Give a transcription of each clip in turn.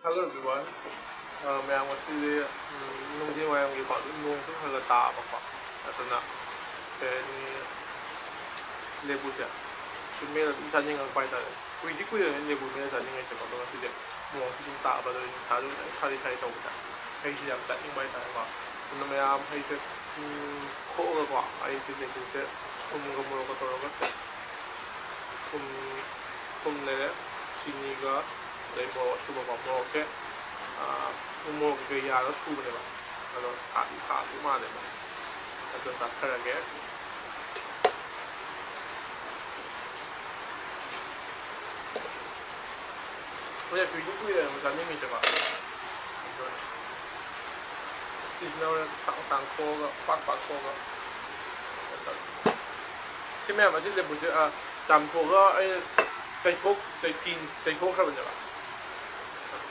Hello everyone. Maya ngasi nungsi wayang gi ba nung su hala ta ba ba. Atuna ni lebu ja. Chime isa ning ang pai ta. Kui di kui lebu me sa ning se ba do ngasi de. Mo su ta ba do ni ta lu ta di tai to ba. Hai si yam sa ning pai ta ba. Una maya hai se ko ga ba ai se lebu se kum ga mo ko to ga se. kum le chini ga dai mo su ba mo ke mo ke ya ga su ba de ba. Alo sa di ma de ba. Ado sa kara ge. Oye, kui di kui mo sa ning se ba. Is now sang ko ga pak ko ga. Chime ma si lebu se jam ko ga ai tai thok tai pin tai thok kha ba ne ba.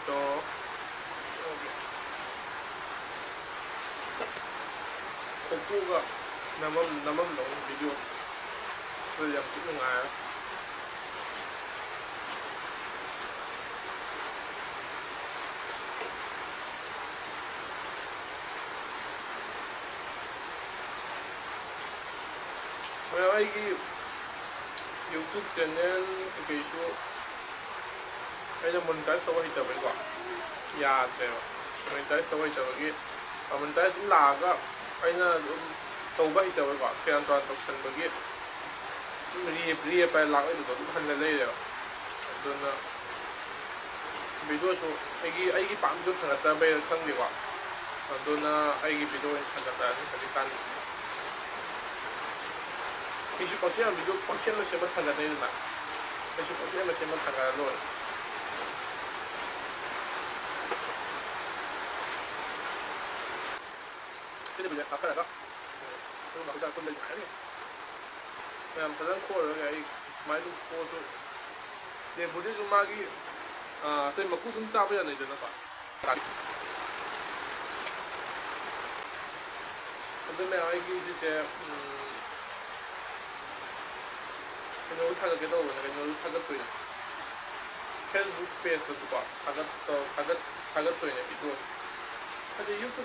To ko ga namam long video rồi làm chút ngài rồi ai cái YouTube channel cái số ai là monetize tao hay chụp cái ya thế monetize tao hay chụp cái monetize là cái ai là tàu bay tàu cái xe an toàn tàu sân cái riaไปหลักไอ้ตัวทันเลยเดี๋ยวโดนไปดูชูไอ้ปั๊มดูขนาดแต่ไปทั้งดีกว่าโดนไอ้ไปดูขนาดแต่ขนาดตันมีชุดปัจจัยไปดูปัจจัยมันเชื่อมันขนาดนี้นะมีชุดปัจจัยมันเชื่อมันขนาดนู้นที่จะไปเอาขนาดก็ต้องมาจากต้นเลยไหน그냥 가장 코어를 이 스마일로 코어서 내 무대 좀 하기 또 먹고 좀 짜봐야 되잖아 봐. 근데 내가 이게 이제 그냥 타가 계속 오는 그냥 타가 또 페이스북 페이스 봐. 타가 또 이제 이거 근데 유튜브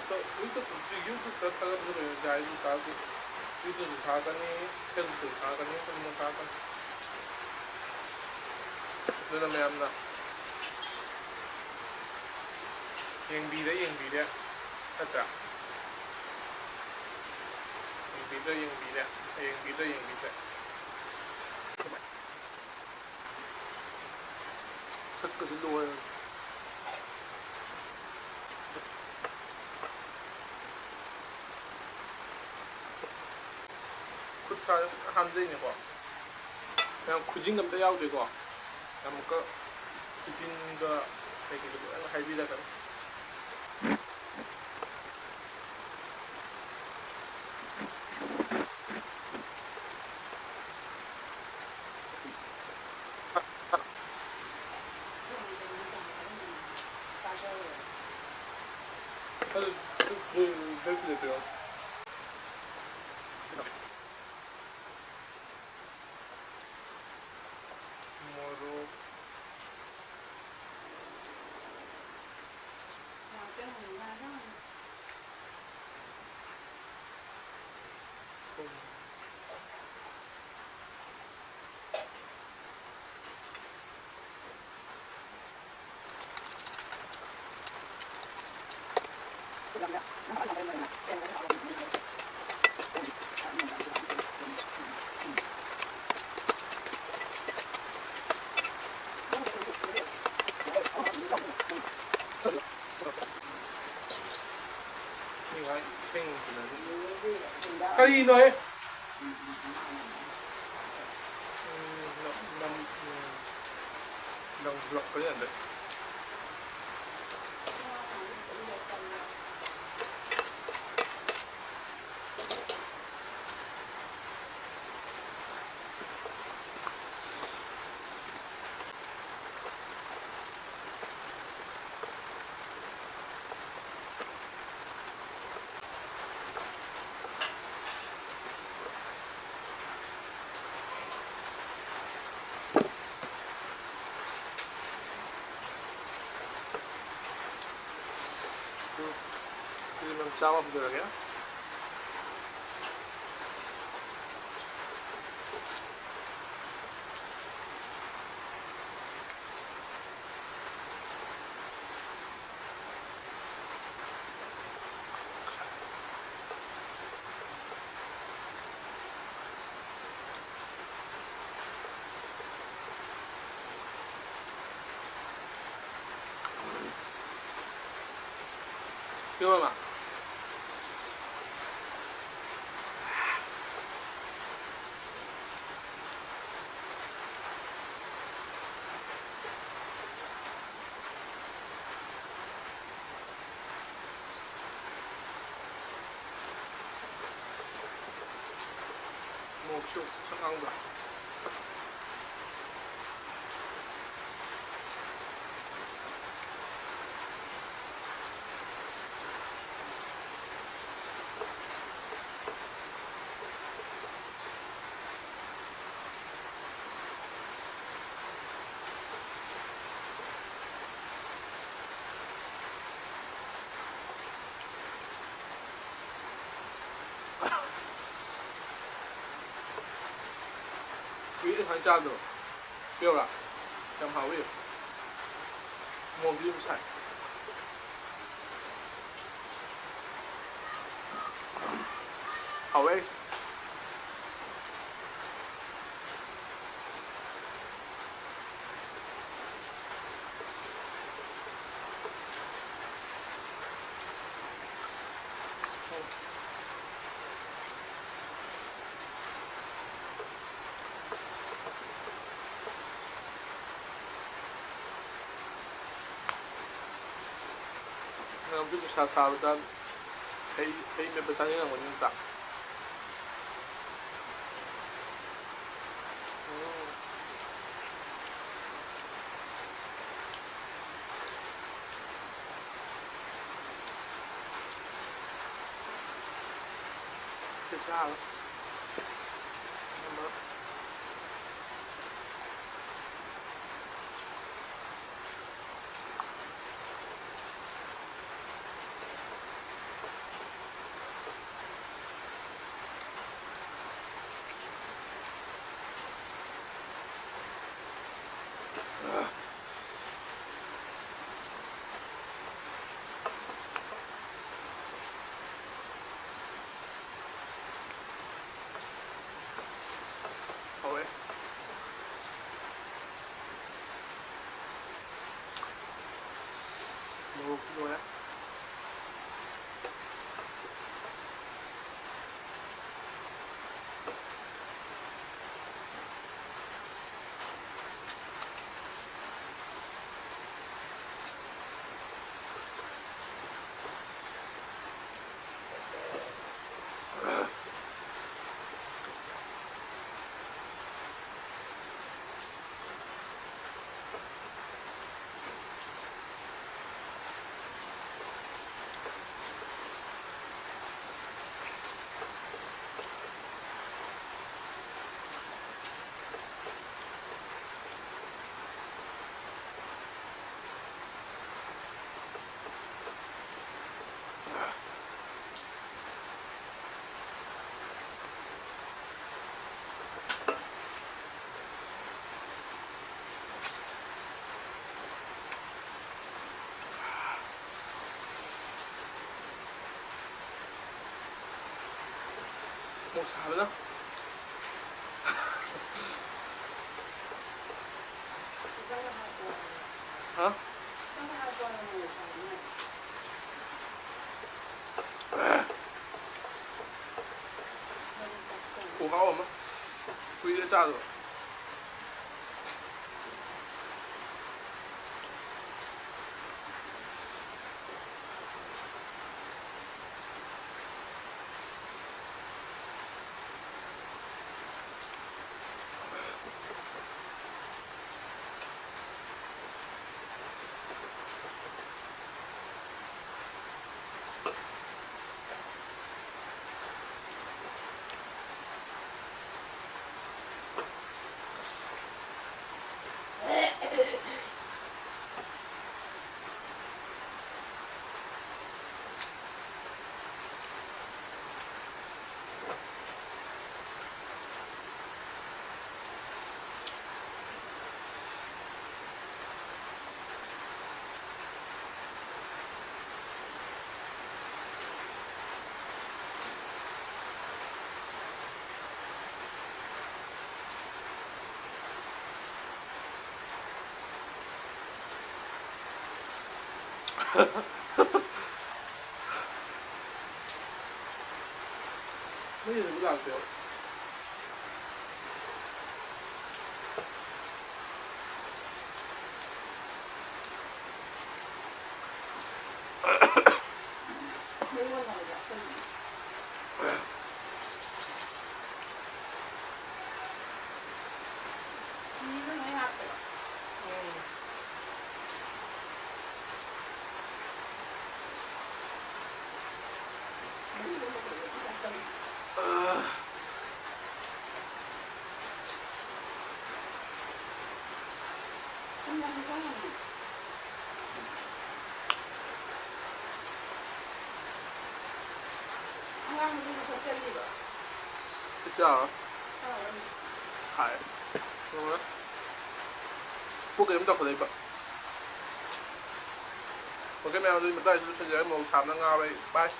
타가 보면 이제 아이도 가고 YouTube 사가니, Facebook 사가니, 뭐 사가니. Nên là mẹ em nè. Yên bì đấy. Thật ra. Yên bì đấy. Sắc cái gì đuôi. 굿사 한대니까 그냥 구진감도 야우 되고 그냥 그 구진가 되게 할비다가 그 돼요. Cây này đồng ruộng có nhận được même ciao a vedere che听了吗？目标是安的。Quý được hàng trăm rồi. Kêu là trăm hào đi. Một cái sạch. Hào đi. Mungkin sasarutan ay may basanya ng kanyang tak. Kecil. Rồi á. Một xào nữa. Hả? Củ gáo ẩm á. Quý đã ra rồi. ไม่เห็นหลักเดียวไม่ว่าเราอยากเป็นนี่ก็ไม่หักเลย这样踩怎么了不给你们找回来吧我跟你们带出去节目差不多500